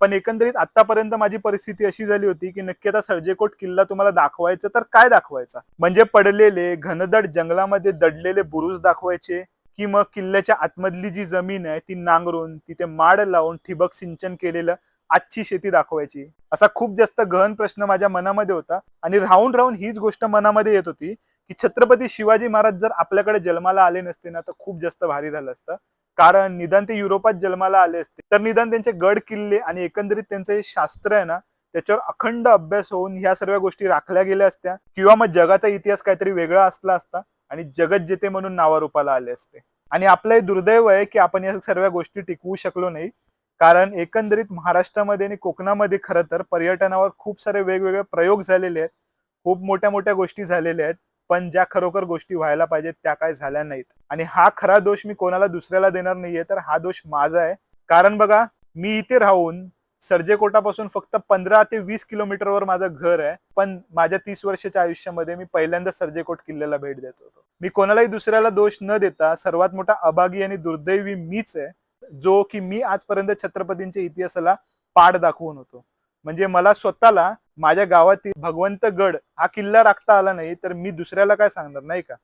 पण एकंदरीत आतापर्यंत माझी परिस्थिती अशी झाली होती की नक्की आता सर्जेकोट किल्ला तुम्हाला दाखवायचा तर काय दाखवायचा, म्हणजे पडलेले घनदाट जंगलामध्ये दडलेले बुरुज दाखवायचे, की मग किल्ल्याच्या आतमधली जी जमीन आहे ती नांगरून तिथे माड लावून ठिबक सिंचन केलेलं आजची शेती दाखवायची. असा खूप जास्त गहन प्रश्न माझ्या मनामध्ये होता आणि राहून राहून हीच गोष्ट मनामध्ये येत होती की छत्रपती शिवाजी महाराज जर आपल्याकडे जन्माला आले नसते ना तर खूप जास्त भारी झालं असतं. कारण निदान ते युरोपात जन्माला आले असते तर निदान त्यांचे गड किल्ले आणि एकंदरीत त्यांचं हे शास्त्र आहे ना त्याच्यावर अखंड अभ्यास होऊन ह्या सर्व गोष्टी राखल्या गेल्या असत्या, किंवा मग जगाचा इतिहास काहीतरी वेगळा असला असता आणि जगत जेते म्हणून नावारूपाला आले असते. आणि आपलं हे दुर्दैव आहे की आपण या सर्व गोष्टी टिकवू शकलो नाही. कारण एकंदरीत महाराष्ट्रामध्ये आणि कोकणामध्ये खरं तर पर्यटनावर खूप सारे वेगवेगळे प्रयोग झालेले आहेत, खूप मोठ्या मोठ्या गोष्टी झालेल्या आहेत, पण ज्या खरोखर गोष्टी व्हायला पाहिजेत त्या काय झाल्या नाहीत. आणि हा खरा दोष मी कोणाला दुसऱ्याला देणार नाहीये, तर हा दोष माझा आहे. कारण बघा, मी इथे राहून सर्जेकोटापासून फक्त 15 ते 20 किलोमीटरवर माझं घर आहे, पण माझ्या 30 वर्षाच्या आयुष्यामध्ये मी पहिल्यांदा सर्जेकोट किल्ल्याला भेट देत होतो. मी कोणालाही दुसऱ्याला दोष न देता सर्वात मोठा अभागी आणि दुर्दैवी मीच आहे, जो की मी आजपर्यंत छत्रपतींच्या इतिहासाला पाठ दाखवून होतो. म्हणजे मला स्वतःला माझ्या गावातील भगवंत गड हा किल्ला राखता आला नाही तर मी दुसऱ्याला काय सांगणार, नाही का?